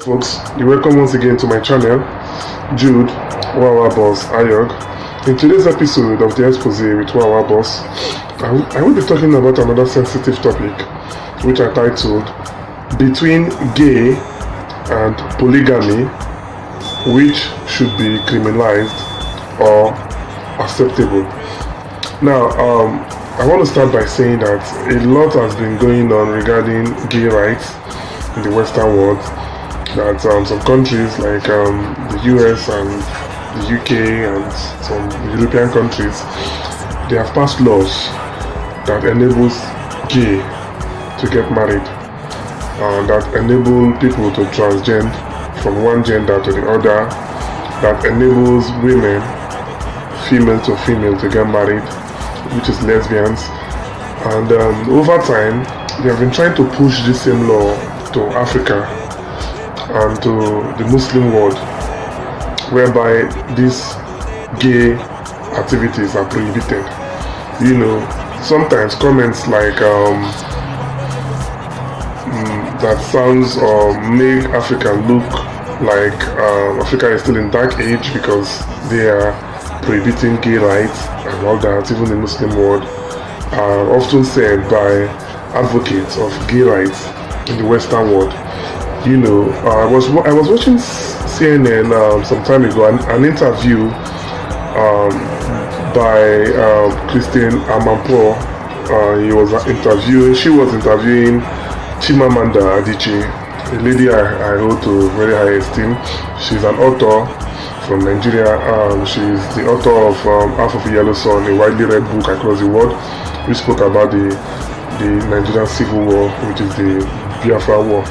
Folks, you're welcome once again to my channel, Jude, WAWABOSS, Ayog. In today's episode of the EXPOSÉ with WAWABOSS, I will be talking about another sensitive topic, which I titled, Between Gay and Polygamy, which should be criminalized or acceptable. Now, I want to start by saying that a lot has been going on regarding gay rights in the Western world. That some countries like the US and the UK and some European countries, they have passed laws that enables gay to get married, that enable people to transgender from one gender to the other, that enables women, female to female, to get married, which is lesbians. And over time, they have been trying to push this same law to Africa and to the Muslim world, whereby these gay activities are prohibited. You know, sometimes comments like that sounds or make Africa look like Africa is still in dark age because they are prohibiting gay rights and all that, even in the Muslim world, are often said by advocates of gay rights in the Western world. You know, I was watching CNN some time ago, an interview by Christine Amanpour. She was interviewing Chimamanda Adichie, a lady I hold to very high esteem. She's an author from Nigeria. She's the author of Half of a Yellow Sun, a widely read book across the world, which spoke about the Nigerian Civil War, which is the Biafra War.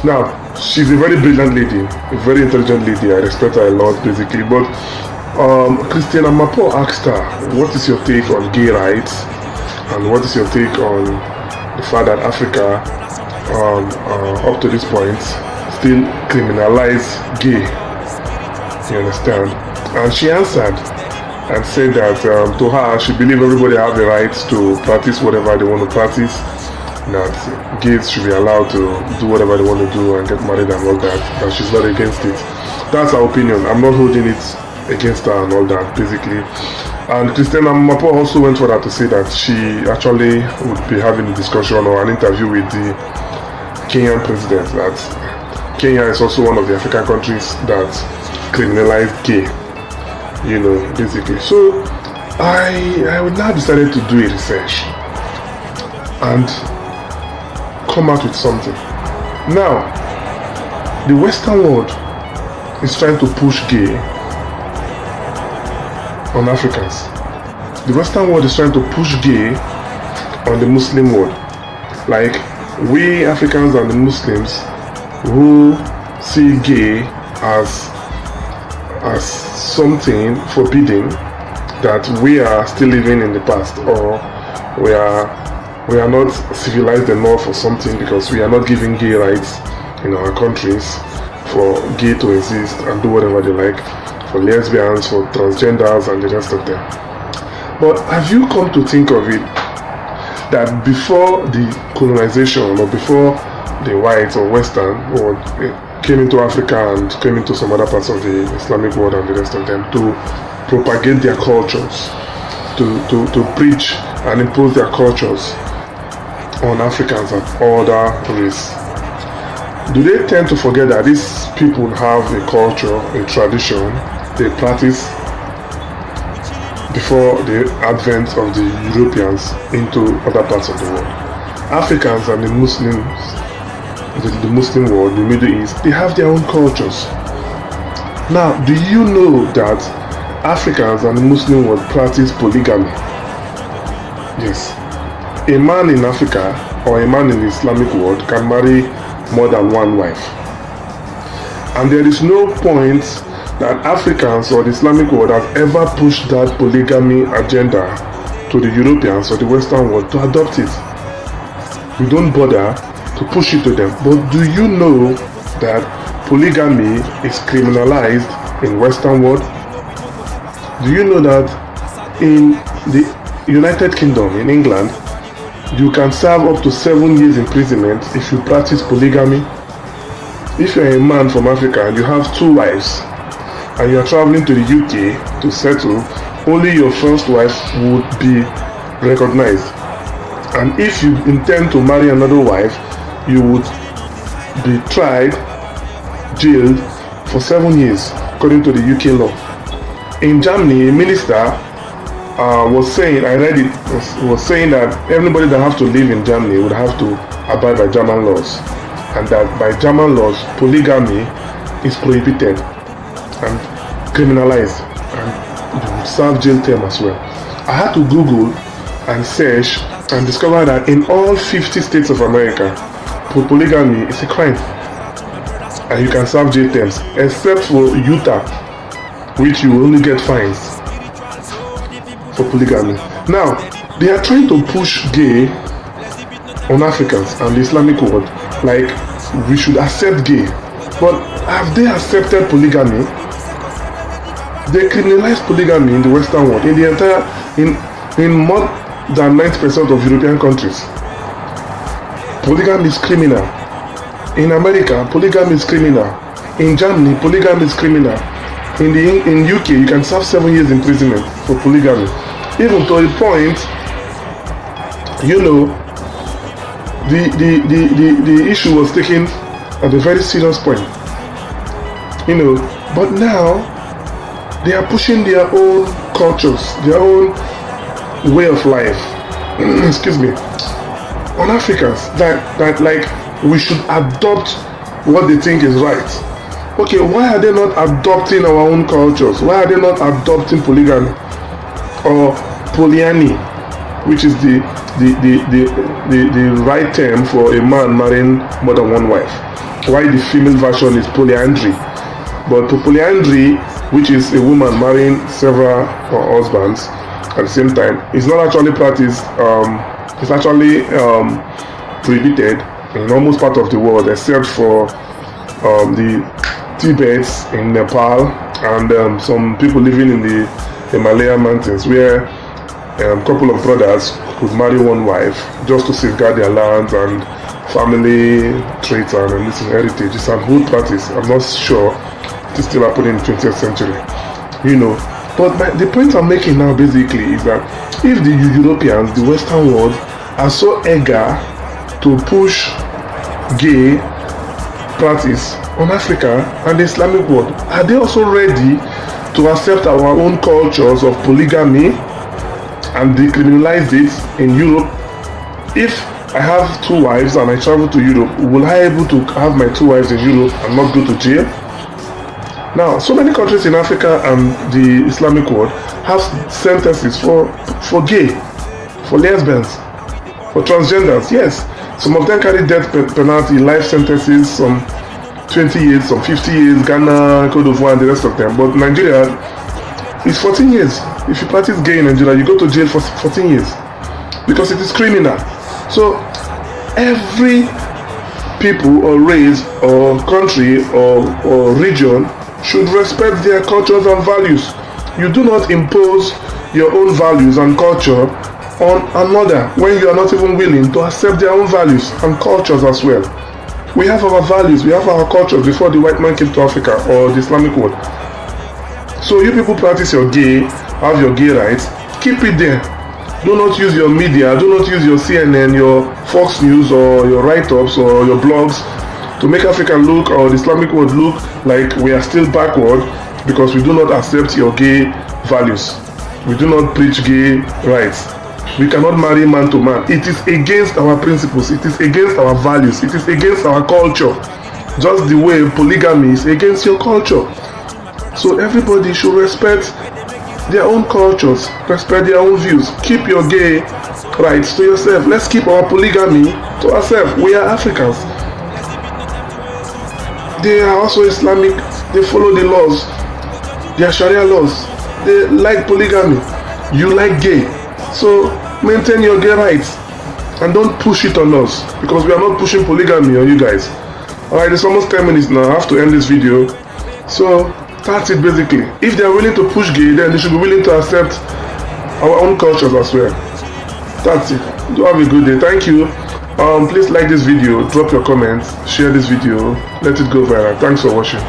Now, she's a very brilliant lady, a very intelligent lady. I respect her a lot, basically. But Christiana Mapo asked her, what is your take on gay rights? And what is your take on the fact that Africa, up to this point, still criminalize gay? You understand? And she answered and said that to her, she believes everybody have the right to practice whatever they want to practice, that gays should be allowed to do whatever they want to do and get married and all that she's not against it. That's her opinion. I'm not holding it against her and all that, basically. And Christiana Mapo also went further to say that she actually would be having a discussion or an interview with the Kenyan president, that Kenya is also one of the African countries that criminalize gay, you know, basically. So I would now decided to do a research and come out with something. Now, the Western world is trying to push gay on Africans. The Western world is trying to push gay on the Muslim world. Like, we Africans and the Muslims who see gay as something forbidden, that we are still living in the past, or we are not civilized enough or something, because we are not giving gay rights in our countries for gay to exist and do whatever they like, for lesbians, for transgenders and the rest of them. But have you come to think of it that before the colonization, or before the whites or Western world came into Africa and came into some other parts of the Islamic world and the rest of them to propagate their cultures, to preach and impose their cultures on Africans and other races, do they tend to forget that these people have a culture, a tradition they practice before the advent of the Europeans into other parts of the world? Africans and the Muslims, the Muslim world, the Middle East, they have their own cultures. Now, do you know that Africans and the Muslim world practice polygamy? Yes. A man in Africa or a man in the Islamic world can marry more than one wife. And there is no point that Africans or the Islamic world have ever pushed that polygamy agenda to the Europeans or the Western world to adopt it. We don't bother to push it to them. But do you know that polygamy is criminalized in Western world? Do you know that in the United Kingdom, in England, you can serve up to 7 years imprisonment if you practice polygamy? if you're a man from Africa and you have 2 wives and you are traveling to the UK to settle, only your first wife would be recognized. And if you intend to marry another wife, you would be tried, jailed for 7 years, according to the UK law. In Germany, a minister was saying, I read it, was saying that everybody that have to live in Germany would have to abide by German laws, and that by German laws, polygamy is prohibited and criminalized, and you would serve jail term as well. I had to Google and search and discover that in all 50 states of America, polygamy is a crime, and you can serve jail terms, except for Utah, which you will only get fines for polygamy. Now, they are trying to push gay on Africans and the Islamic world, like we should accept gay. But have they accepted polygamy? They criminalize polygamy in the Western world, in the entire, in more than 90% of European countries. Polygamy is criminal. In America, polygamy is criminal. In Germany, polygamy is criminal. In UK, you can serve 7 years imprisonment for polygamy. Even to a point, you know, the issue was taken at a very serious point. You know, but now they are pushing their own cultures, their own way of life. Excuse me. On Africans, that like we should adopt what they think is right. Okay, why are they not adopting our own cultures? Why are they not adopting polygamy or polyandry, which is the right term for a man marrying more than one wife? Why the female version is polyandry? But polyandry, which is a woman marrying several husbands at the same time, is not actually practiced. It's actually prohibited in almost part of the world, except for the Tibet in Nepal and some people living in the Himalaya mountains, where a couple of brothers could marry one wife just to safeguard their lands and family traits and heritage. It's an old practice. I'm not sure it is still happening in the 20th century. You know, but the point I'm making now basically is that if the Europeans, the Western world, are so eager to push gay practice on Africa and the Islamic world, are they also ready to accept our own cultures of polygamy and decriminalize it in Europe? If I have 2 wives and I travel to Europe, will I be able to have my 2 wives in Europe and not go to jail? Now, so many countries in Africa and the Islamic world have sentences for gay, for lesbians, for transgenders. Yes, some of them carry death penalty, life sentences, some 20 years, some 50 years, Ghana, Cote d'Ivoire, and the rest of them. But Nigeria is 14 years. If you practice gay in Nigeria, you go to jail for 14 years because it is criminal. So every people or race or country or region should respect their cultures and values. You do not impose your own values and culture on another when you are not even willing to accept their own values and cultures as well. We have our values, we have our cultures before the white man came to Africa or the Islamic world. So you people practice your gay, have your gay rights, keep it there. Do not use your media, do not use your CNN, your Fox News or your write-ups or your blogs to make Africa look or the Islamic world look like we are still backward because we do not accept your gay values. We do not preach gay rights. We cannot marry man to man. It is against our principles. It is against our values. It is against our culture. Just the way polygamy is against your culture. So everybody should respect their own cultures, respect their own views. Keep your gay rights to yourself. Let's keep our polygamy to ourselves. We are Africans. They are also Islamic. They follow the laws. They are Sharia laws. They like polygamy. You like gay. So maintain your gay rights and don't push it on us because we are not pushing polygamy on you guys. Alright, it's almost 10 minutes now. I have to end this video. So that's it basically. If they are willing to push gay, then they should be willing to accept our own cultures as well. That's it. Do have a good day. Thank you. Please like this video, drop your comments, share this video, let it go viral. Thanks for watching.